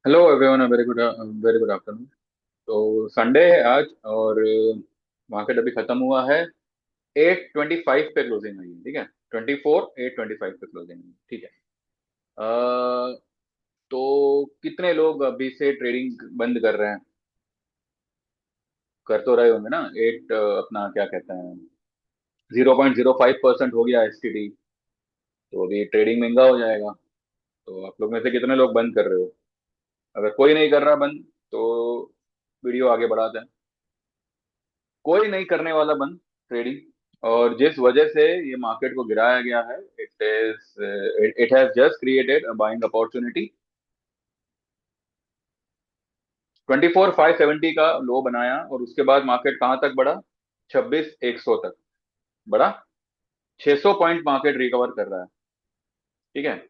Hello everyone, very good afternoon. तो Sunday है आज और मार्केट अभी खत्म हुआ है। 8:25 पे क्लोजिंग हुई है, ठीक है। 8:25 पे क्लोजिंग हुई, ठीक है। तो कितने लोग अभी से ट्रेडिंग बंद कर रहे हैं? कर तो रहे होंगे ना। एट अपना क्या कहते हैं, 0.05% हो गया एसटीडी। तो अभी ट्रेडिंग महंगा हो जाएगा। तो आप लोग में से कितने लोग बंद कर रहे हो? अगर कोई नहीं कर रहा बंद तो वीडियो आगे बढ़ाते हैं। कोई नहीं करने वाला बंद ट्रेडिंग। और जिस वजह से ये मार्केट को गिराया गया है, it has just created a buying opportunity. 24,570 का लो बनाया और उसके बाद मार्केट कहां तक बढ़ा? 26,100 तक बढ़ा। 600 पॉइंट मार्केट रिकवर कर रहा है, ठीक है।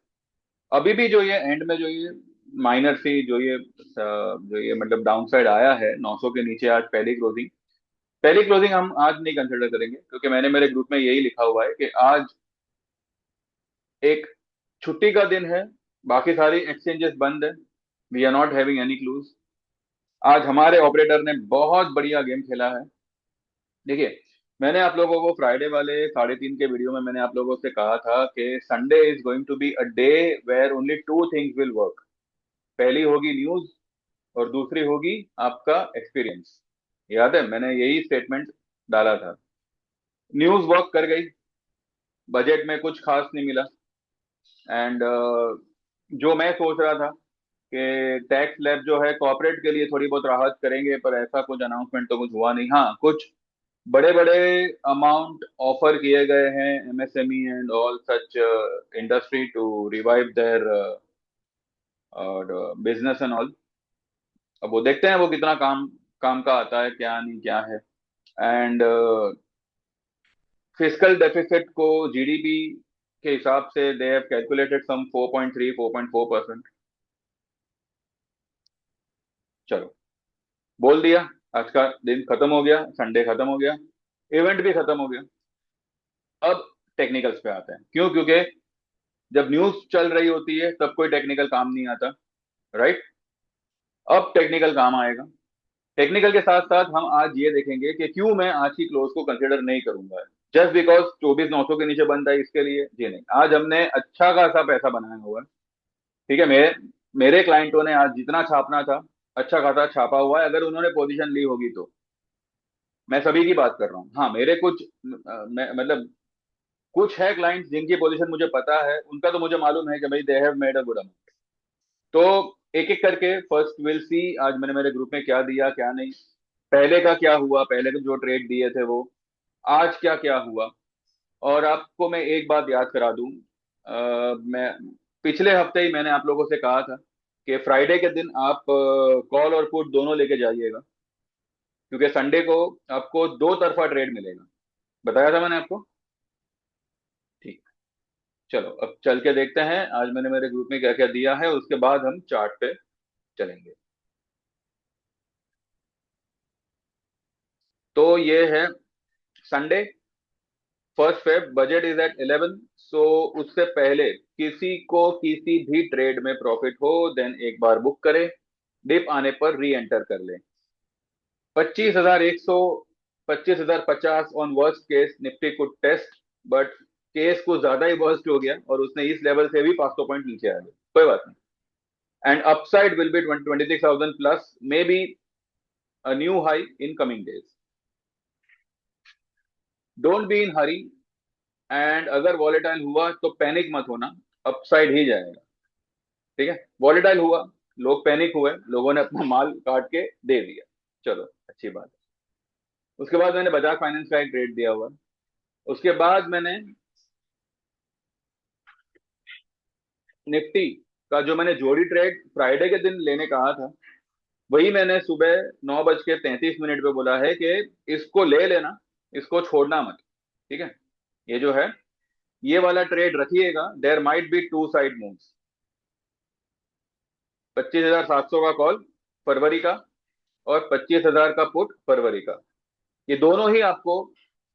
अभी भी जो ये एंड में जो ये माइनर सी जो ये मतलब डाउन साइड आया है 900 के नीचे, आज पहली क्लोजिंग हम आज नहीं कंसिडर करेंगे, क्योंकि मैंने मेरे ग्रुप में यही लिखा हुआ है कि आज एक छुट्टी का दिन है। बाकी सारी एक्सचेंजेस बंद है। We are not having any clues. आज हमारे ऑपरेटर ने बहुत बढ़िया गेम खेला है। देखिए, मैंने आप लोगों को फ्राइडे वाले 3:30 के वीडियो में मैंने आप लोगों से कहा था कि Sunday is going to be a day where only two things will work. पहली होगी न्यूज और दूसरी होगी आपका एक्सपीरियंस। याद है, मैंने यही स्टेटमेंट डाला था। न्यूज वर्क कर गई। बजट में कुछ खास नहीं मिला। एंड जो मैं सोच रहा था कि टैक्स लैब जो है कॉर्पोरेट के लिए थोड़ी बहुत राहत करेंगे, पर ऐसा कुछ अनाउंसमेंट तो कुछ हुआ नहीं। हाँ, कुछ बड़े बड़े अमाउंट ऑफर किए गए हैं MSME and all such industry to revive their business and all. अब वो देखते हैं वो कितना काम काम का आता है, क्या नहीं क्या है। एंड फिस्कल डेफिसिट को जीडीपी के हिसाब से दे हैव कैलकुलेटेड सम 4.3 4.4%। चलो, बोल दिया। आज का दिन खत्म हो गया, संडे खत्म हो गया, इवेंट भी खत्म हो गया। अब टेक्निकल्स पे आते हैं। क्यों? क्योंकि जब न्यूज चल रही होती है तब कोई टेक्निकल काम नहीं आता, राइट। अब टेक्निकल काम आएगा। टेक्निकल के साथ साथ हम आज ये देखेंगे कि क्यों मैं आज की क्लोज को कंसिडर नहीं करूंगा। जस्ट बिकॉज 24,900 के नीचे बंद है इसके लिए जी नहीं। आज हमने अच्छा खासा पैसा बनाया हुआ है, ठीक है। मेरे क्लाइंटों ने आज जितना छापना था अच्छा खासा छापा हुआ है, अगर उन्होंने पोजीशन ली होगी तो। मैं सभी की बात कर रहा हूँ। हाँ, मेरे कुछ मतलब कुछ है क्लाइंट्स जिनकी पोजीशन मुझे पता है, उनका तो मुझे मालूम है कि भाई they have made a good amount. तो एक एक करके फर्स्ट विल सी आज मैंने मेरे ग्रुप में क्या दिया क्या नहीं, पहले का क्या हुआ, पहले के जो ट्रेड दिए थे वो, आज क्या क्या हुआ। और आपको मैं एक बात याद करा दूं। मैं पिछले हफ्ते ही मैंने आप लोगों से कहा था कि फ्राइडे के दिन आप कॉल और पुट दोनों लेके जाइएगा, क्योंकि संडे को आपको दो तरफा ट्रेड मिलेगा। बताया था मैंने आपको, ठीक। चलो, अब चल के देखते हैं आज मैंने मेरे ग्रुप में क्या क्या दिया है, उसके बाद हम चार्ट पे चलेंगे। तो ये है Sunday, 1 Feb. Budget is at 11। So उससे पहले किसी को किसी भी ट्रेड में प्रॉफिट हो, देन एक बार बुक करे, डिप आने पर री एंटर कर ले। 25,100, 25,050 on worst case Nifty could test, but case कुछ ज्यादा ही वर्स्ट हो गया और उसने इस लेवल से भी 500 पॉइंट नीचे आ गया। कोई बात नहीं। And upside will be 26,000 plus, may be a new high in coming days. Don't be in Hari. And अगर वॉलेटाइल हुआ तो पैनिक मत होना, अपसाइड ही जाएगा, ठीक है। वॉलेटाइल हुआ, लोग पैनिक हुए, लोगों ने अपना माल काट के दे दिया, चलो अच्छी बात है। उसके बाद मैंने बजाज फाइनेंस का एक ट्रेड दिया हुआ। उसके बाद मैंने निफ्टी का जो मैंने जोड़ी ट्रेड फ्राइडे के दिन लेने कहा था, वही मैंने सुबह 9:33 पे बोला है कि इसको ले लेना, इसको छोड़ना मत, ठीक है। ये जो है ये वाला ट्रेड रखिएगा। There might be two side moves. 25,700 का कॉल फरवरी का और 25,000 का पुट फरवरी का, ये दोनों ही आपको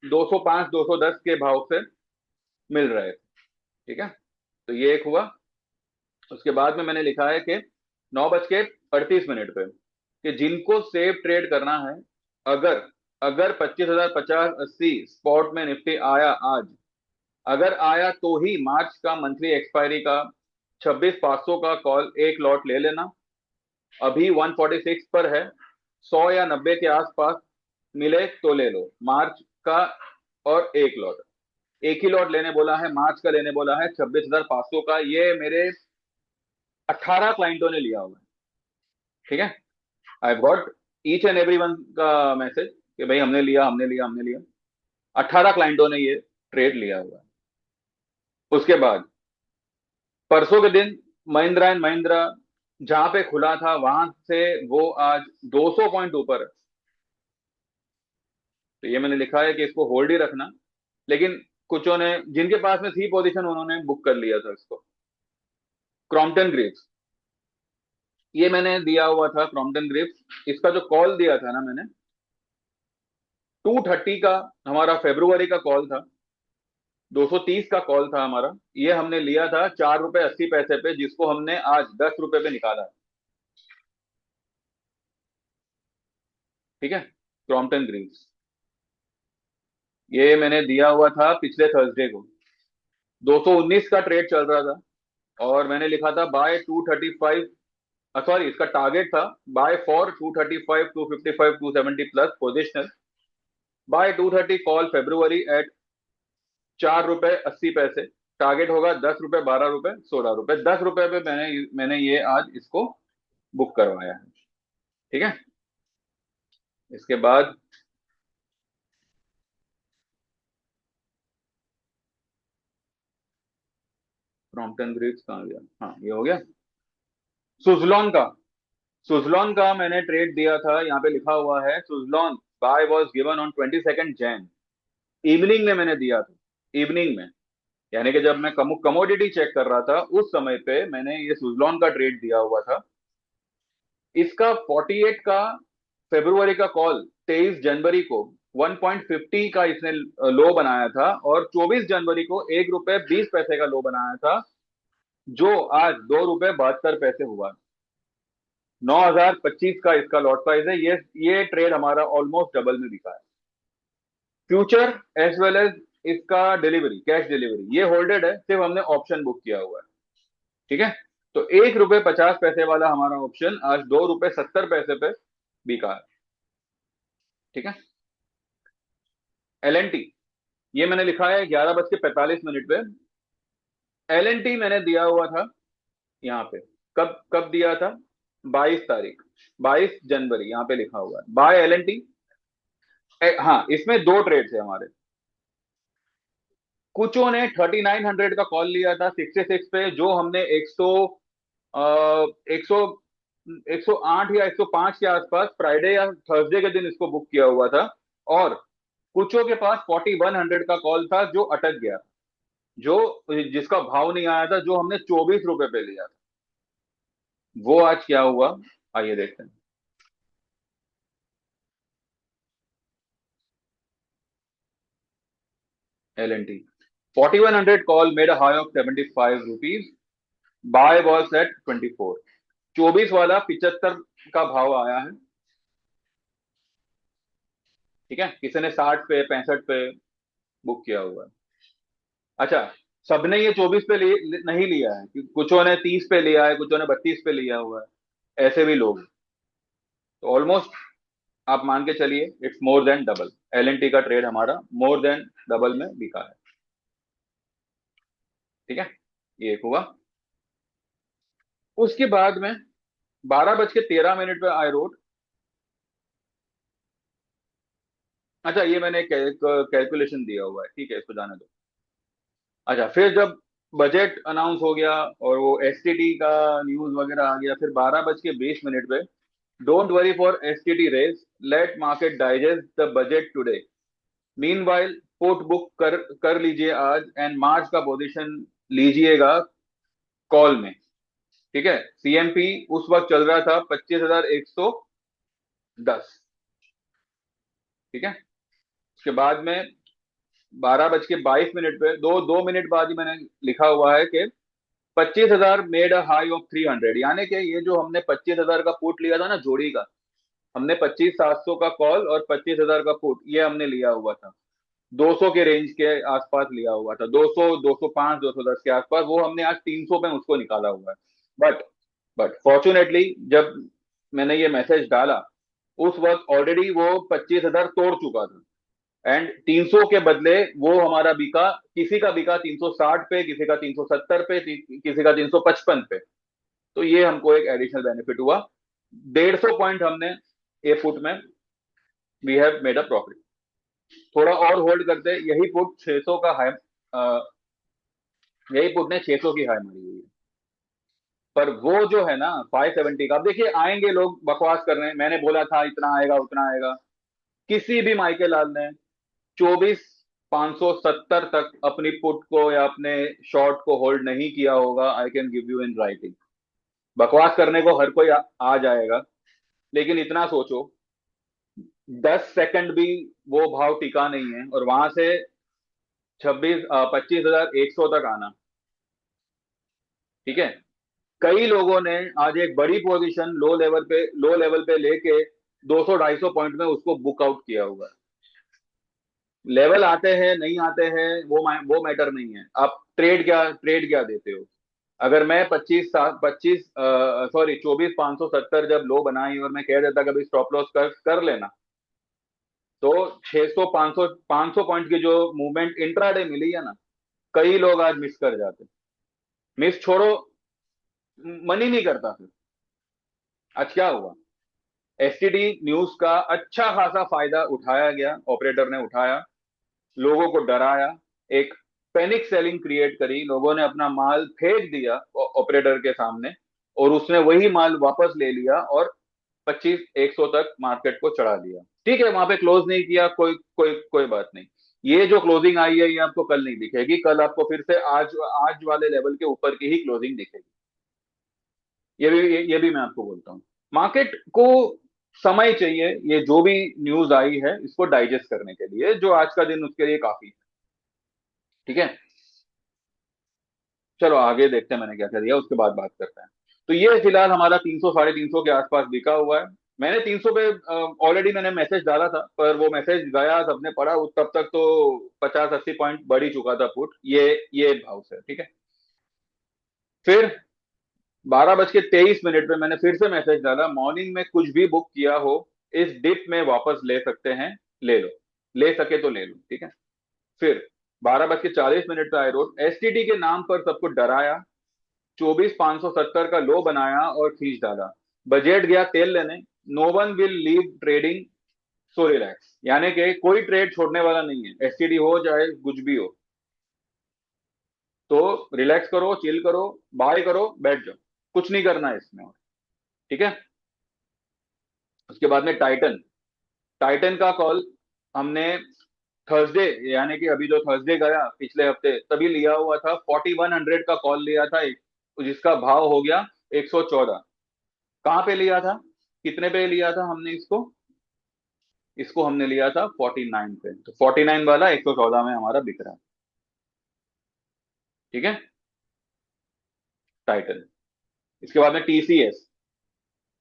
205 210 के भाव से मिल रहे हैं, ठीक है। तो ये एक हुआ। उसके बाद में मैंने लिखा है कि 9:38 पे कि जिनको सेफ ट्रेड करना है, अगर अगर 25,050-80 स्पॉट में निफ्टी आया आज, अगर आया तो ही मार्च का मंथली एक्सपायरी का 26,500 का कॉल एक लॉट ले लेना। अभी 146 पर है, 100 या 90 के आसपास मिले तो ले लो मार्च का। और एक लॉट, एक ही लॉट लेने बोला है, मार्च का लेने बोला है 26,500 का। ये मेरे 18 क्लाइंटों ने लिया हुआ है। ठीक है, I got each and every one का मैसेज कि भाई हमने लिया, हमने लिया, हमने लिया। 18 क्लाइंटों ने ये ट्रेड लिया हुआ है। उसके बाद परसों के दिन महिंद्रा एंड महिंद्रा जहां पे खुला था वहां से वो आज 200 पॉइंट ऊपर है। तो ये मैंने लिखा है कि इसको होल्ड ही रखना, लेकिन कुछों ने, जिनके पास में थी पोजीशन, उन्होंने बुक कर लिया था इसको। क्रॉम्पटन ग्रीव्स, ये मैंने दिया हुआ था क्रॉम्पटन ग्रीव्स। इसका जो कॉल दिया था ना मैंने, 230 का हमारा फेब्रुवरी का कॉल था, 230 का कॉल था हमारा। ये हमने लिया था 4 रुपए 80 पैसे पे, जिसको हमने आज 10 रुपए पे निकाला है। ठीक है, क्रॉम्पटन ग्रीव्स ये मैंने दिया हुआ था पिछले थर्सडे को। 219 का ट्रेड चल रहा था और मैंने लिखा था बाय 235, सॉरी इसका टारगेट था buy for 235, 255, 270 plus positional, buy 230 call February at 4 रुपए 80 पैसे। टारगेट होगा 10 रुपए, 12 रुपए, 16 रुपए। 10 रुपए पे मैंने ये आज इसको बुक करवाया है। ठीक है, इसके बाद क्रॉम्पटन ग्रीव्स कहाँ गया, हाँ ये हो गया। सुजलॉन का, सुजलॉन का मैंने ट्रेड दिया था, यहाँ पे लिखा हुआ है Suzlon buy was given on 22 Jan. Evening में मैंने दिया था, इवनिंग में, यानी कि जब मैं कमोडिटी चेक कर रहा था उस समय पे मैंने ये सुजलॉन का ट्रेड दिया हुआ था। इसका 48 का फेब्रुवरी का कॉल 23 जनवरी को 1.50 का इसने लो बनाया था, और 24 जनवरी को 1 रुपए 20 पैसे का लो बनाया था, जो आज 2 रुपए 72 पैसे हुआ। 9,025 का इसका लॉट प्राइस है। ये ट्रेड हमारा ऑलमोस्ट डबल में बिका है। फ्यूचर एज वेल एज इसका डिलीवरी, कैश डिलीवरी, ये होल्डेड है, सिर्फ हमने ऑप्शन बुक किया हुआ है। ठीक है, तो 1 रुपए 50 पैसे वाला हमारा ऑप्शन आज 2 रुपए 70 पैसे पे बिका है। ठीक है, एल एन टी, ये मैंने लिखा है 11:45 पे। एल एन टी मैंने दिया हुआ था यहाँ पे, कब कब दिया था, 22 तारीख, 22 जनवरी, यहाँ पे लिखा हुआ है बाय एल एन टी। हाँ, इसमें दो ट्रेड्स है हमारे। कुछों ने 3900 का कॉल लिया था 66 पे, जो हमने 100 108 या 105 के आसपास फ्राइडे या थर्सडे के दिन इसको बुक किया हुआ था। और कुछों के पास 4100 का कॉल था जो अटक गया, जो जिसका भाव नहीं आया था, जो हमने 24 रुपए पे लिया था। वो आज क्या हुआ, आइए देखते हैं। L N T 4100 call made a high of 75 rupees, buy was at 24। 24 वाला 75 का भाव आया है। ठीक है, किसी ने 60 पे 65 पे बुक किया हुआ है। अच्छा, सबने ये 24 पे नहीं लिया है, कुछों ने 30 पे लिया है, कुछों ने 32 पे लिया हुआ है, ऐसे भी लोग। तो ऑलमोस्ट आप मान के चलिए it's more than double. L N T का ट्रेड हमारा मोर देन डबल में बिका है। ठीक है, ये एक हुआ। उसके बाद में 12:13 पे आई रोड। अच्छा, ये मैंने कैलकुलेशन दिया हुआ है, ठीक है, इसको जाने दो। अच्छा, फिर जब बजट अनाउंस हो गया और वो एसटीटी का न्यूज वगैरह आ गया, फिर 12:20 पे, don't worry for STT race, let market digest the budget today, meanwhile put book कर लीजिए आज, एंड मार्च का पोजीशन लीजिएगा कॉल में। ठीक है, सीएमपी उस वक्त चल रहा था 25,110। ठीक है, उसके बाद में 12:22 पे, दो दो मिनट बाद ही मैंने लिखा हुआ है कि 25,000 मेड अ हाई ऑफ 300, यानी कि ये जो हमने 25,000 का पुट लिया था ना जोड़ी का, हमने 25,700 का कॉल और 25,000 का पुट ये हमने लिया हुआ था, 200 के रेंज के आसपास लिया हुआ था, 200, 205, 210 के आसपास, वो हमने आज 300 पे उसको निकाला हुआ है। बट बट फॉर्चुनेटली जब मैंने ये मैसेज डाला उस वक्त ऑलरेडी वो 25,000 तोड़ चुका था, एंड 300 के बदले वो हमारा बिका, किसी का बिका 360 पे, किसी का 370 पे, किसी का 355 पे। तो ये हमको एक एडिशनल बेनिफिट हुआ। 150 पॉइंट हमने ए फुट में we have made a profit. थोड़ा और होल्ड करते, यही पुट 600 का हाई, यही पुट ने 600 की हाई मारी हुई है। पर वो जो है ना 570 का, अब देखिए आएंगे लोग बकवास कर रहे हैं, मैंने बोला था इतना आएगा उतना आएगा। किसी भी माइके लाल ने 24,570 तक अपनी पुट को या अपने शॉर्ट को होल्ड नहीं किया होगा, I can give you in writing. बकवास करने को हर कोई आ जाएगा, लेकिन इतना सोचो 10 सेकंड भी वो भाव टिका नहीं है, और वहां से 25,100 तक आना। ठीक है, कई लोगों ने आज एक बड़ी पोजीशन लो लेवल पे लेके 200-250 पॉइंट में उसको बुक आउट किया हुआ है। लेवल आते हैं नहीं आते हैं वो मैटर नहीं है, आप ट्रेड क्या देते हो। अगर मैं 24,570 जब लो बनाई और मैं कह देता कभी स्टॉप लॉस कर लेना, तो 600, 500, 500 पॉइंट की जो मूवमेंट इंट्राडे मिली है ना, कई लोग आज मिस कर जाते। मिस छोड़ो, मन ही नहीं करता फिर। आज क्या हुआ, एसटीडी न्यूज का अच्छा खासा फायदा उठाया गया, ऑपरेटर ने उठाया, लोगों को डराया, एक पैनिक सेलिंग क्रिएट करी, लोगों ने अपना माल फेंक दिया ऑपरेटर के सामने, और उसने वही माल वापस ले लिया और 25,100 तक मार्केट को चढ़ा दिया। ठीक है, वहां पे क्लोज नहीं किया, कोई कोई कोई बात नहीं। ये जो क्लोजिंग आई है ये आपको कल नहीं दिखेगी, कल आपको फिर से आज आज वाले लेवल के ऊपर की ही क्लोजिंग दिखेगी। ये भी मैं आपको बोलता हूँ। मार्केट को समय चाहिए, ये जो भी न्यूज आई है इसको डाइजेस्ट करने के लिए, जो आज का दिन उसके लिए काफी है। ठीक है, चलो आगे देखते हैं मैंने क्या क्या दिया, उसके बाद बात करते हैं। तो ये फिलहाल हमारा 300, 350 के आसपास बिका हुआ है। मैंने 300 पे ऑलरेडी मैंने मैसेज डाला था, पर वो मैसेज गया, सबने पढ़ा, तब तक तो 50-80 पॉइंट बढ़ ही चुका था पुट, ये भाव से। ठीक है, फिर 12:23 पे मैंने फिर से मैसेज डाला, मॉर्निंग में कुछ भी बुक किया हो इस डिप में वापस ले सकते हैं, ले लो, ले सके तो ले लो। ठीक है, फिर 12:40 पे आई रोट, एसटीटी के नाम पर सबको डराया, 24,570 का लो बनाया और खींच डाला, बजट गया तेल लेने, no one will leave trading, so relax, यानी कि कोई ट्रेड छोड़ने वाला नहीं है, एसटीडी हो चाहे कुछ भी हो। तो रिलैक्स करो, चिल करो, बाय करो, बैठ जाओ, कुछ नहीं करना है इसमें और। ठीक है, उसके बाद में टाइटन, टाइटन का कॉल हमने थर्सडे, यानी कि अभी जो थर्सडे गया पिछले हफ्ते तभी लिया हुआ था, 4100 का कॉल लिया था, जिसका भाव हो गया 114। कहाँ पे लिया था, कितने पे लिया था हमने इसको, इसको हमने लिया था 49 पे, तो 49 वाला 114 में हमारा बिक रहा है। ठीक है, टाइटन। इसके बाद में टीसीएस,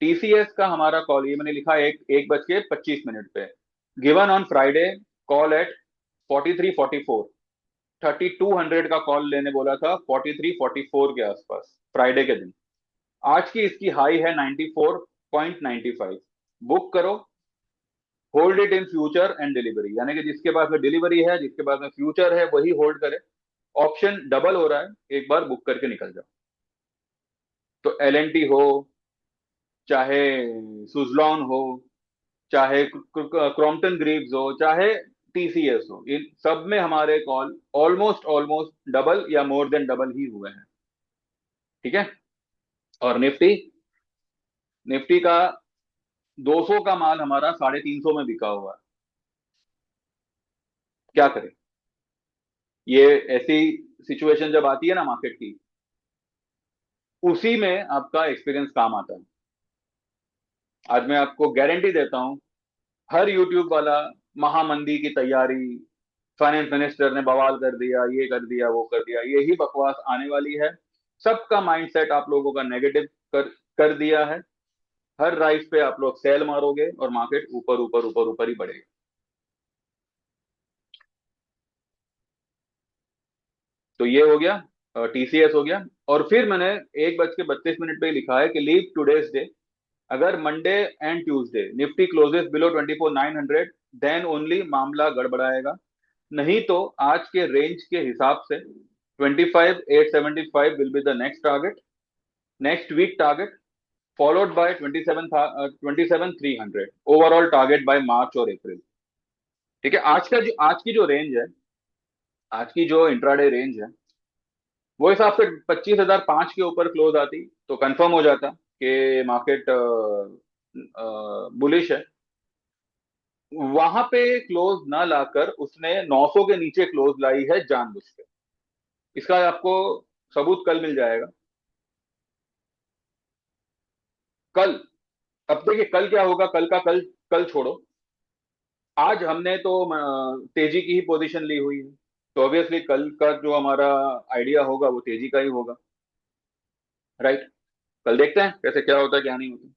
टीसीएस का हमारा कॉल ये मैंने लिखा 1:25 पे, given on Friday, call at 4344, 3200 का कॉल लेने बोला था 4344 के आसपास फ्राइडे के दिन। आज की इसकी हाई है 94.95, बुक करो, hold it in future and delivery, यानी कि जिसके पास में डिलीवरी है, जिसके पास में फ्यूचर है, वही होल्ड करे। ऑप्शन डबल हो रहा है, एक बार बुक करके निकल जाओ। तो एलएनटी हो, चाहे सुजलॉन हो, चाहे क्रॉम्पटन ग्रीव्स हो, चाहे टीसीएस हो, इन सब में हमारे कॉल ऑलमोस्ट ऑलमोस्ट डबल या मोर देन डबल ही हुए हैं। ठीक है, और निफ्टी, निफ्टी का 200 का माल हमारा 350 में बिका हुआ है। क्या करें, ये ऐसी सिचुएशन जब आती है ना मार्केट की, उसी में आपका एक्सपीरियंस काम आता है। आज मैं आपको गारंटी देता हूं, हर यूट्यूब वाला महामंदी की तैयारी, फाइनेंस मिनिस्टर ने बवाल कर दिया, ये कर दिया वो कर दिया, यही बकवास आने वाली है। सबका माइंडसेट आप लोगों का नेगेटिव कर कर दिया है। हर राइस पे आप लोग सेल मारोगे और मार्केट ऊपर ऊपर ऊपर ऊपर ही बढ़ेगा। तो ये हो गया, टीसीएस हो गया। और फिर मैंने 1:32 पे लिखा है कि लीव टूडेज डे, अगर Monday and Tuesday Nifty closes below 24,900 then only मामला गड़बड़ाएगा। नहीं तो आज के रेंज के हिसाब से 25,875 will be the next target, next week target, followed by 27,300 overall target by March और अप्रैल। ठीक है, आज की जो रेंज है, आज की जो इंट्राडे रेंज है, वो हिसाब से 25,005 के ऊपर क्लोज आती तो कंफर्म हो जाता कि मार्केट बुलिश है। वहां पे क्लोज ना लाकर उसने 900 के नीचे क्लोज लाई है जानबूझ के। इसका आपको सबूत कल मिल जाएगा। कल, अब देखिए कल क्या होगा, कल का कल, कल छोड़ो। आज हमने तो तेजी की ही पोजीशन ली हुई है, तो ऑब्वियसली कल का जो हमारा आइडिया होगा वो तेजी का ही होगा। राइट। कल देखते हैं कैसे क्या होता है क्या नहीं होता।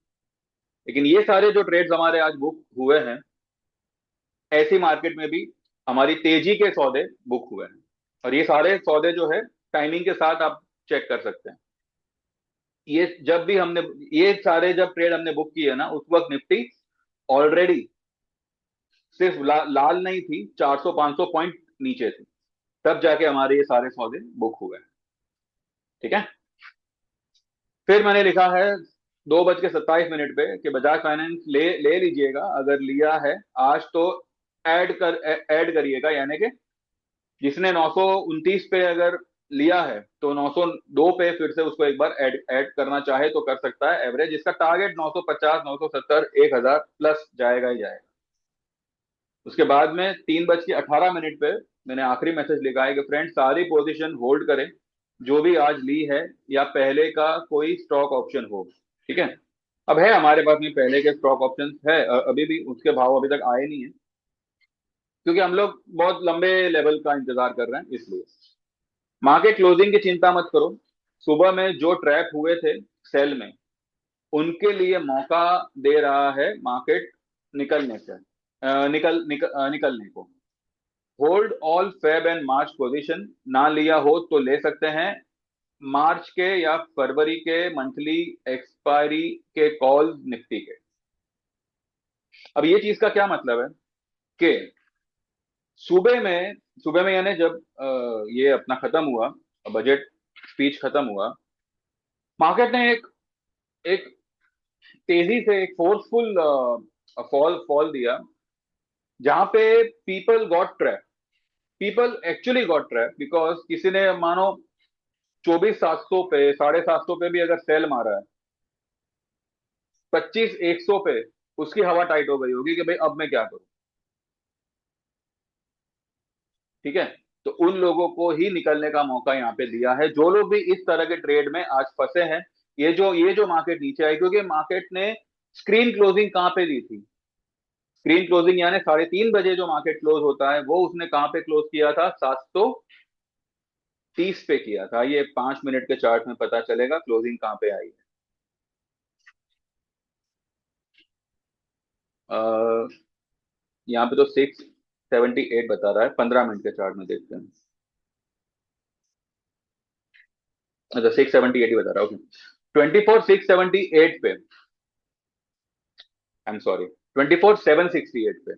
लेकिन ये सारे जो ट्रेड्स हमारे आज बुक हुए हैं, ऐसी मार्केट में भी हमारी तेजी के सौदे बुक हुए हैं। और ये सारे सौदे जो है टाइमिंग के साथ आप चेक कर सकते हैं। ये जब भी हमने ये सारे जब ट्रेड हमने बुक किए ना, उस वक्त निफ्टी ऑलरेडी सिर्फ लाल नहीं थी, 400-500 पॉइंट नीचे थी। तब जाके हमारे ये सारे सौदे बुक हुए हैं। ठीक है। फिर मैंने लिखा है 2:27 पे कि बजाज फाइनेंस ले ले लीजिएगा, अगर लिया है आज तो ऐड करिएगा, यानी कि जिसने 929 पे अगर लिया है तो 902 पे फिर से उसको एक बार ऐड ऐड करना चाहे तो कर सकता है। एवरेज इसका टारगेट 950, 970, 1,000 प्लस जाएगा ही जाएगा। उसके बाद में 3:18 पे मैंने आखिरी मैसेज लिखा है कि फ्रेंड सारी पोजीशन होल्ड करें जो भी आज ली है, या पहले का कोई स्टॉक ऑप्शन हो। ठीक है। अब है हमारे पास में पहले के स्टॉक ऑप्शन है, अभी भी उसके भाव अभी तक आए नहीं है, क्योंकि हम लोग बहुत लंबे लेवल का इंतजार कर रहे हैं इसलिए। मार्केट क्लोजिंग की चिंता मत करो। सुबह में जो ट्रैप हुए थे सेल में, उनके लिए मौका दे रहा है मार्केट निकलने से, निकलने को। Hold all Feb and March position, ना लिया हो तो ले सकते हैं। मार्च के या फरवरी के मंथली एक्सपायरी के कॉल निफ्टी के। अब ये चीज का क्या मतलब है कि सुबह में सुबह में यानी जब ये अपना खत्म हुआ, बजट स्पीच खत्म हुआ, मार्केट ने एक एक तेजी से एक फोर्सफुल फॉल फॉल दिया, जहां पे people got trap. People actually got trap because किसी ने मानो 24,700 पे, 750 पे भी अगर सेल मारा है, 25,100 पे उसकी हवा टाइट हो गई होगी कि भाई अब मैं क्या करूं। ठीक है। तो उन लोगों को ही निकलने का मौका यहाँ पे दिया है, जो लोग भी इस तरह के ट्रेड में आज फंसे हैं। ये जो मार्केट नीचे आई, क्योंकि मार्केट ने स्क्रीन क्लोजिंग कहाँ पे दी थी? स्क्रीन क्लोजिंग यानी 3:30 बजे जो मार्केट क्लोज होता है, वो उसने कहाँ पे क्लोज किया था? 730 पे किया था। ये 5 मिनट के चार्ट में पता चलेगा क्लोजिंग कहाँ पे आई है। यहाँ पे तो 678 बता रहा है, 15 मिनट के चार्ट में देखते हैं। अच्छा, 678 ही बता रहा है, ओके। 24,678 पे, आई एम सॉरी, 24,768 पे,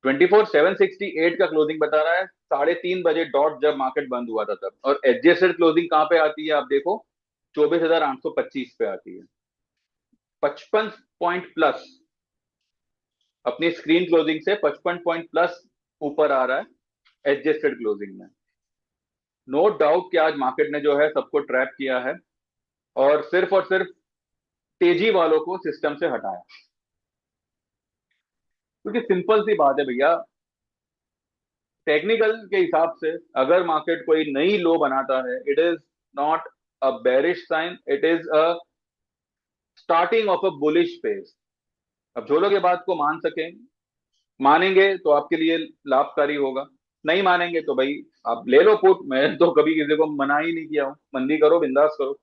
24,768 का क्लोजिंग बता रहा है। 3:30 बजे डॉट जब मार्केट बंद हुआ था तब। और एडजस्टेड क्लोजिंग कहाँ पे आती है आप देखो, 24,825 पे आती है। 55 पॉइंट प्लस, अपनी स्क्रीन क्लोजिंग से 55 पॉइंट प्लस ऊपर आ रहा है एडजस्टेड क्लोजिंग में। नो डाउट कि आज मार्केट ने जो है सबको ट्रैप किया है, और सिर्फ तेजी वालों को सिस्टम से हटाया। क्योंकि सिंपल सी बात है भैया, टेक्निकल के हिसाब से अगर मार्केट कोई नई लो बनाता है, it is not a bearish sign, it is a starting of a bullish phase. अब जो लोग ये बात को मान सकें, मानेंगे तो आपके लिए लाभकारी होगा। नहीं मानेंगे तो भाई आप ले लो पुट, मैं तो कभी किसी को मना ही नहीं किया हूँ, मंदी करो, बिंदास करो।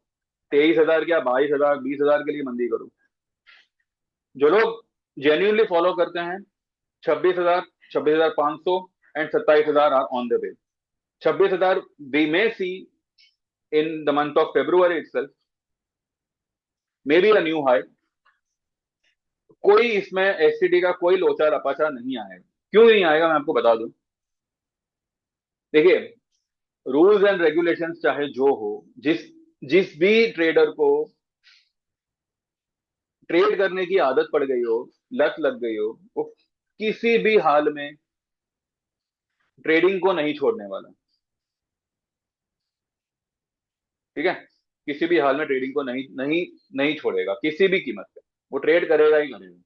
23,000 क्या 22,000 20,000 के लिए मंदी करो। जो लोग जेन्यूनली फॉलो करते हैं, 26,000, 26,500 and 27,000 are on the way. 26,000 we may see in the month of February itself, may be a new high. कोई इसमें एसटीडी का कोई लोचा रपाचा नहीं आएगा। क्यों नहीं आएगा मैं आपको बता दूं। देखिए, रूल्स एंड रेगुलेशंस चाहे जो हो, जिस जिस भी ट्रेडर को ट्रेड करने की आदत पड़ गई हो, लत लग गई हो, वो किसी भी हाल में ट्रेडिंग को नहीं छोड़ने वाला। ठीक है, किसी भी हाल में ट्रेडिंग को नहीं नहीं नहीं छोड़ेगा किसी भी कीमत पे। वो ट्रेड करेगा ही करेगा।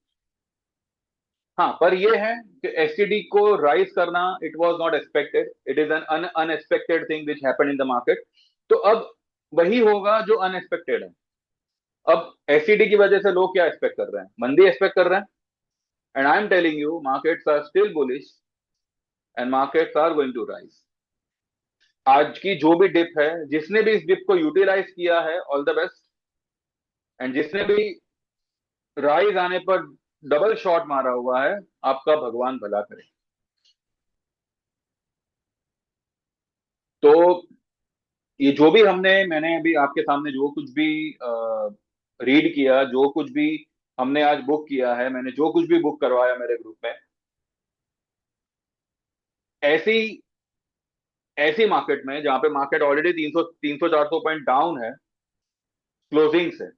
हाँ, पर ये है कि एसटीडी को राइज करना, it was not expected, it is an unexpected thing which happened in the market. तो अब वही होगा जो अनएक्सपेक्टेड है। अब एसटीडी की वजह से लोग क्या एक्सपेक्ट कर रहे हैं, मंदी एक्सपेक्ट कर रहे हैं। And I am telling you, markets are still bullish and markets are going to rise. आज की जो भी डिप है, जिसने भी इस डिप को यूटिलाइज किया है, ऑल द बेस्ट। एंड जिसने भी राइज आने पर डबल शॉट मारा हुआ है, आपका भगवान भला करे। तो ये जो भी मैंने अभी आपके सामने जो कुछ भी रीड किया, जो कुछ भी हमने आज बुक किया है, मैंने जो कुछ भी बुक करवाया मेरे ग्रुप में, ऐसी ऐसी मार्केट में जहां पे मार्केट ऑलरेडी 300 400 पॉइंट डाउन है क्लोजिंग से,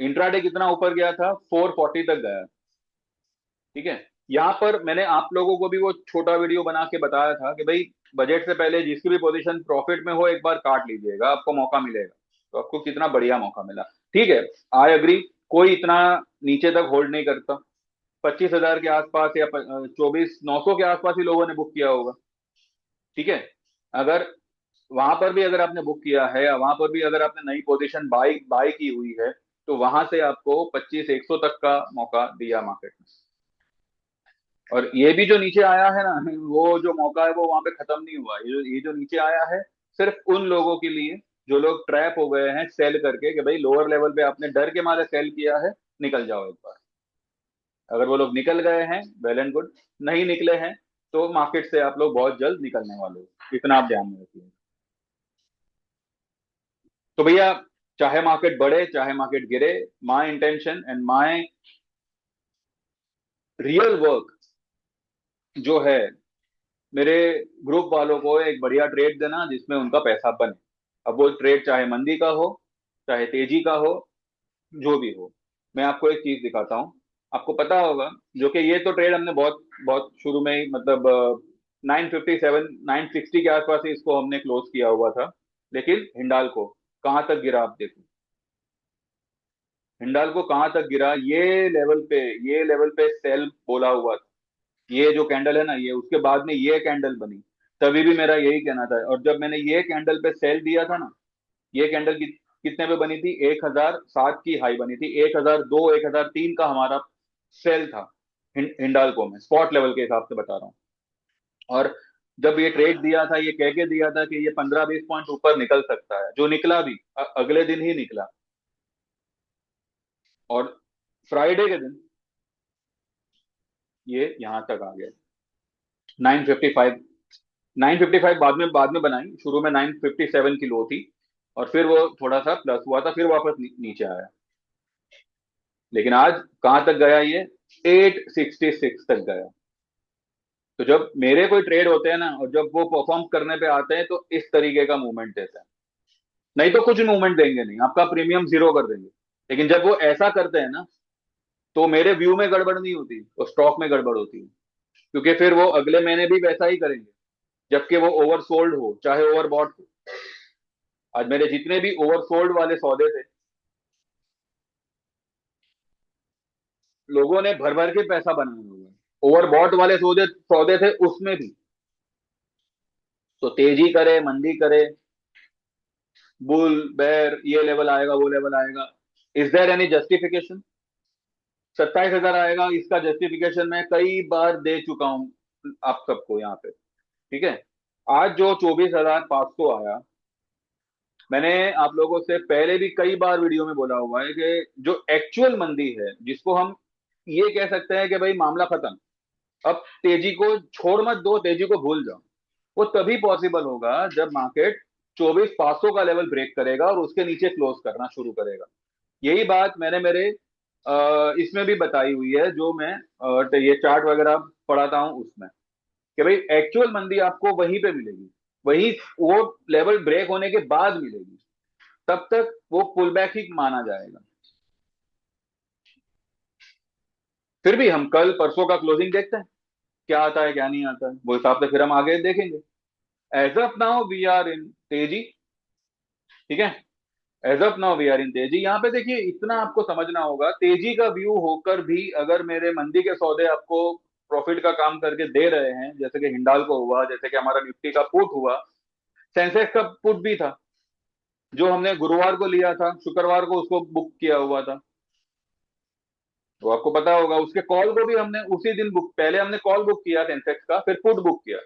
इंट्राडे कितना ऊपर गया था, 440 तक गया। ठीक है, यहाँ पर मैंने आप लोगों को भी वो छोटा वीडियो बना के बताया था कि भाई बजट से पहले जिसकी भी पोजीशन प्रॉफिट में हो, एक बार काट लीजिएगा, आपको मौका मिलेगा। तो आपको कितना बढ़िया मौका मिला। ठीक है, आई एग्री, कोई इतना नीचे तक होल्ड नहीं करता। 25,000 के आसपास या 24,900 के आसपास ही लोगों ने बुक किया होगा। ठीक है, अगर वहां पर भी अगर आपने बुक किया है, या वहां पर भी अगर आपने नई पोजीशन बाई बाई की हुई है, तो वहां से आपको 25 100 तक का मौका दिया मार्केट में। और ये भी जो नीचे आया है ना, वो जो मौका है वो वहां पे खत्म नहीं हुआ। ये जो नीचे आया है, सिर्फ उन लोगों के लिए जो लोग ट्रैप हो गए हैं सेल करके, कि भाई लोअर लेवल पे आपने डर के मारे सेल किया है, निकल जाओ एक बार। अगर वो लोग निकल गए हैं, वेल एंड गुड। नहीं निकले हैं, तो मार्केट से आप लोग बहुत जल्द निकलने वाले हो, इतना आप ध्यान में रखिए। तो भैया, चाहे मार्केट बढ़े चाहे मार्केट गिरे, my intention and my real work जो है, मेरे ग्रुप वालों को एक बढ़िया ट्रेड देना जिसमें उनका पैसा बने। अब वो ट्रेड चाहे मंदी का हो, चाहे तेजी का हो, जो भी हो। मैं आपको एक चीज दिखाता हूँ, आपको पता होगा, जो कि ये तो ट्रेड हमने बहुत बहुत शुरू में ही, मतलब 957 960 के आसपास ही इसको हमने क्लोज किया हुआ था। लेकिन हिंडाल को कहाँ तक गिरा आप देखो। हिंडाल को कहाँ तक गिरा, ये लेवल पे सेल बोला हुआ था। ये जो कैंडल है ना, ये उसके बाद में ये कैंडल बनी। तभी भी मेरा यही कहना था, और जब मैंने ये कैंडल पे सेल दिया था ना, ये कैंडल कितने पे बनी थी, 1,007 की हाई बनी थी, 1,002 1,003 का हमारा सेल था। हिंडाल्को में स्पॉट लेवल के हिसाब से बता रहा हूँ। और जब ये ट्रेड दिया था, ये कह के दिया था कि ये 15-20 पॉइंट ऊपर निकल सकता है, जो निकला भी अगले दिन ही निकला। और फ्राइडे के दिन ये यहां तक आ गया। 955, 955 बाद में बनाई, शुरू में 957 की लो थी, और फिर वो थोड़ा सा प्लस हुआ था, फिर वापस नीचे आया। लेकिन आज कहां तक गया ये, 866 तक गया। तो जब मेरे कोई ट्रेड होते हैं ना, और जब वो परफॉर्म करने पे आते हैं, तो इस तरीके का मूवमेंट देते हैं। नहीं तो कुछ मूवमेंट देंगे नहीं, आपका प्रीमियम जीरो कर देंगे। लेकिन जब वो ऐसा करते हैं ना, तो मेरे व्यू में गड़बड़ नहीं होती, वो स्टॉक में गड़बड़ होती है। क्योंकि फिर वो अगले महीने भी वैसा ही करेंगे, जबकि वो ओवरसोल्ड हो चाहे ओवरबॉट हो। आज मेरे जितने भी ओवरसोल्ड वाले सौदे थे, लोगों ने भर भर के पैसा बनाया हुआ है। ओवरबॉट वाले सौदे सौदे थे उसमें भी। तो तेजी करे मंदी करे, बुल बेर, ये लेवल आएगा वो लेवल आएगा, इज देयर एनी जस्टिफिकेशन? 27,000 आएगा, इसका जस्टिफिकेशन मैं कई बार दे चुका हूं। आप सबको यहाँ पे, ठीक है। आज जो 24,500 आया, मैंने आप लोगों से पहले भी कई बार वीडियो में बोला हुआ है कि जो एक्चुअल मंदी है, जिसको हम ये कह सकते हैं कि भाई मामला खत्म, अब तेजी को छोड़ मत दो, तेजी को भूल जाओ, वो तभी पॉसिबल होगा जब मार्केट 24,500 का लेवल ब्रेक करेगा और उसके नीचे क्लोज करना शुरू करेगा। यही बात मैंने मेरे इसमें भी बताई हुई है, जो मैं ये चार्ट वगैरह पढ़ाता हूं उसमें, कि भाई एक्चुअल मंदी आपको वहीं पे मिलेगी, वही वो लेवल ब्रेक होने के बाद मिलेगी, तब तक वो पुल बैक ही माना जाएगा। फिर भी हम कल परसों का क्लोजिंग देखते हैं, क्या आता है क्या नहीं आता है, वो हिसाब से फिर हम आगे देखेंगे। As of now we are in तेजी, ठीक है। As of now we are in तेजी। यहाँ पे देखिए, इतना आपको समझना होगा, तेजी का व्यू होकर भी अगर मेरे मंदी के सौदे आपको प्रॉफिट का काम करके दे रहे हैं, जैसे कि हिंडाल्को हुआ, जैसे कि हमारा निफ्टी का पुट हुआ, सेंसेक्स का पुट भी था जो हमने गुरुवार को लिया था, शुक्रवार को उसको बुक किया हुआ था, तो आपको पता होगा। उसके कॉल को भी हमने उसी दिन बुक, पहले हमने कॉल बुक किया सेंसेक्स का, फिर पुट बुक किया,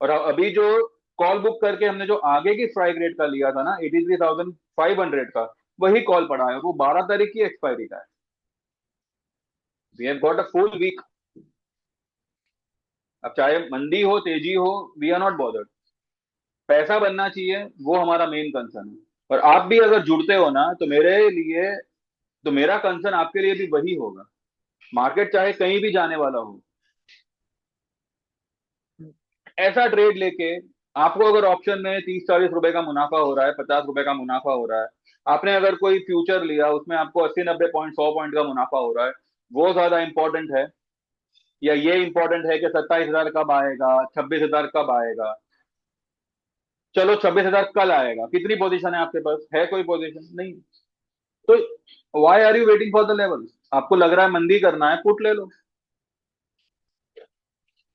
और अभी जो कॉल बुक करके हमने जो आगे की स्ट्राइक रेट का लिया था ना 83,500 का, वही कॉल पड़ा है, वो 12 तारीख की एक्सपायरी का है। We have got a full week. अब चाहे मंदी हो तेजी हो, वी आर नॉट बॉदर्ड, पैसा बनना चाहिए, वो हमारा मेन कंसर्न है। और आप भी अगर जुड़ते हो ना, तो मेरे लिए, तो मेरा कंसर्न आपके लिए भी वही होगा। मार्केट चाहे कहीं भी जाने वाला हो, ऐसा ट्रेड लेके आपको अगर ऑप्शन में 30-40 रुपए का मुनाफा हो रहा है, 50 रुपए का मुनाफा हो रहा है, आपने अगर कोई फ्यूचर लिया उसमें आपको 80-90 पॉइंट 100 पॉइंट का मुनाफा हो रहा है, वो ज्यादा इंपॉर्टेंट है, या ये इंपॉर्टेंट है कि 27,000 कब आएगा, 26,000 कब आएगा? चलो 26,000 कल आएगा, कितनी पोजीशन है आपके पास? है कोई पोजीशन? नहीं। तो why are you waiting for the level? आपको लग रहा है मंदी करना है, पुट ले लो।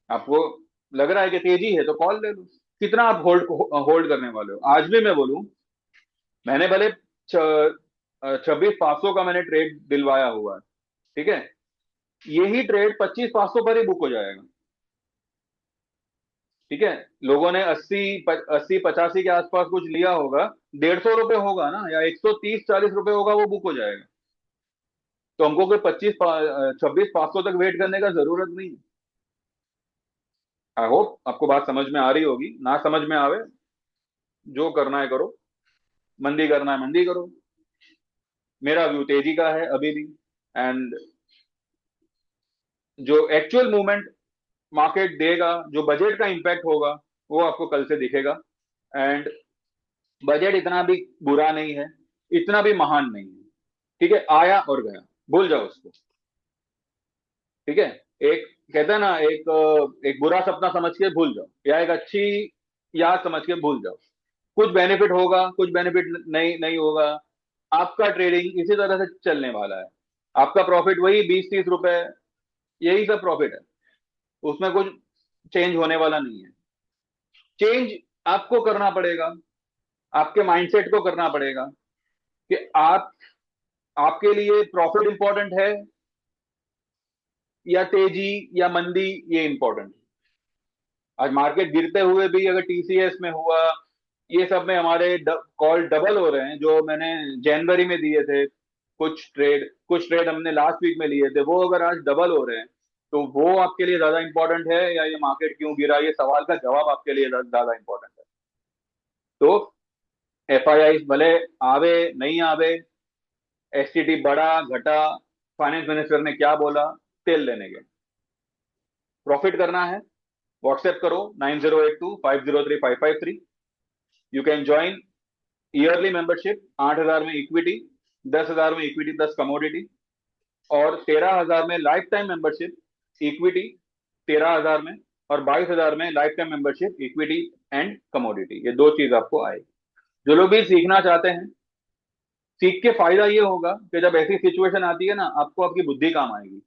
आपको लग रहा है कि तेजी है, तो कॉल ले लो। कितना आप होल्ड होल्ड करने वाले हो? आज भी मैं बोलूं, मैंने भले 26,500 का मैंने ट्रेड दिलवाया हुआ है, ठीक है, यही ट्रेड 25,500 पर ही बुक हो जाएगा, ठीक है। लोगों ने 80-85 के आसपास कुछ लिया होगा, 150 रुपए होगा ना, या 130-40 रुपए होगा, वो बुक हो जाएगा। तो हमको कोई 26,500 तक वेट करने का जरूरत नहीं। आई होप आपको बात समझ में आ रही होगी। ना समझ में आवे, जो करना है करो, मंदी करना है मंदी करो। मेरा व्यू तेजी का है अभी भी, एंड जो एक्चुअल मूवमेंट मार्केट देगा, जो बजट का इंपैक्ट होगा, वो आपको कल से दिखेगा। एंड बजट इतना भी बुरा नहीं है, इतना भी महान नहीं है, ठीक है। आया और गया, भूल जाओ उसको, ठीक है। एक कहते हैं ना, एक बुरा सपना समझ के भूल जाओ, या एक अच्छी याद समझ के भूल जाओ। कुछ बेनिफिट होगा, कुछ बेनिफिट नहीं नहीं होगा। आपका ट्रेडिंग इसी तरह से चलने वाला है। आपका प्रॉफिट वही 20-30 रुपए, यही सब प्रॉफिट है, उसमें कुछ चेंज होने वाला नहीं है। चेंज आपको करना पड़ेगा, आपके माइंडसेट को करना पड़ेगा, कि आप, आपके लिए प्रॉफिट इंपॉर्टेंट है, या तेजी या मंदी, ये इंपॉर्टेंट है। आज मार्केट गिरते हुए भी अगर टीसीएस में हुआ, ये सब में हमारे कॉल डबल हो रहे हैं, जो मैंने जनवरी में दिए थे, कुछ ट्रेड हमने लास्ट वीक में लिए थे, वो अगर आज डबल हो रहे हैं, तो वो आपके लिए ज्यादा इंपॉर्टेंट है, या ये मार्केट क्यों गिरा, ये सवाल का जवाब आपके लिए ज्यादा इंपॉर्टेंट है। तो एफआईआई भले आवे नहीं आवे, एसटीटी बढ़ा घटा, फाइनेंस मिनिस्टर ने क्या बोला, तेल लेने के, प्रॉफिट करना है, व्हाट्सएप करो 9082503553। You can join yearly membership, 8,000 में इक्विटी, 10,000 में इक्विटी 10 कमोडिटी, और 13,000 में लाइफ टाइम मेंबरशिप इक्विटी 13,000 में, और 22,000 में life time membership equity and commodity. ये दो चीज आपको आएगी। जो लोग भी सीखना चाहते हैं, सीख के फायदा ये होगा कि जब ऐसी सिचुएशन आती है ना, आपको आपकी बुद्धि काम आएगी।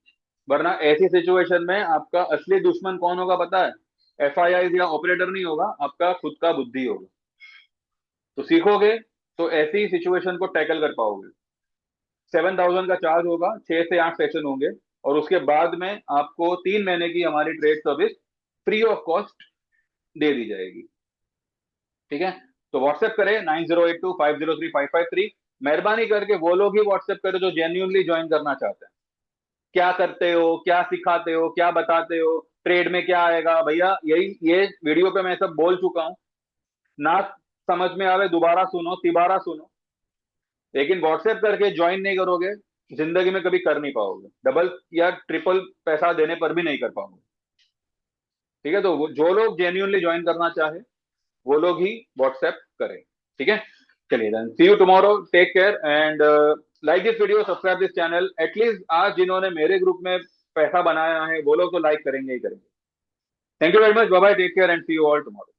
वरना ऐसी सिचुएशन में आपका असली दुश्मन कौन होगा पता है? एफआईआई या ऑपरेटर नहीं होगा, आपका खुद का बुद्धि होगा। तो सीखोगे तो ऐसी सिचुएशन को टैकल कर पाओगे। 7,000 का चार्ज होगा, 6 से 8 सेशन होंगे, और उसके बाद में आपको 3 महीने की हमारी trade service free of cost दे दी जाएगी। ठीक है, तो व्हाट्सएप करें 9082503553। मेहरबानी करके वो लोग ही व्हाट्सएप करें जो जेन्यूनली ज्वाइन करना चाहते हैं। क्या करते हो, क्या सिखाते हो, क्या बताते हो, ट्रेड में क्या आएगा भैया, यही ये वीडियो पे मैं सब बोल चुका हूं। ना समझ में आवे दोबारा सुनो, तिबारा सुनो, लेकिन व्हाट्सएप करके ज्वाइन नहीं करोगे, जिंदगी में कभी कर नहीं पाओगे, डबल या ट्रिपल पैसा देने पर भी नहीं कर पाओगे। ठीक है, तो जो लोग जेन्यूनली ज्वाइन करना चाहे वो लोग ही व्हाट्सएप करें। ठीक है, चलिए then see you tomorrow, take care and like this video, subscribe this channel. At least आज जिन्होंने मेरे ग्रुप में पैसा बनाया है वो लोग तो लाइक करेंगे ही करेंगे। Thank you very much, bye bye, take care and see you all tomorrow.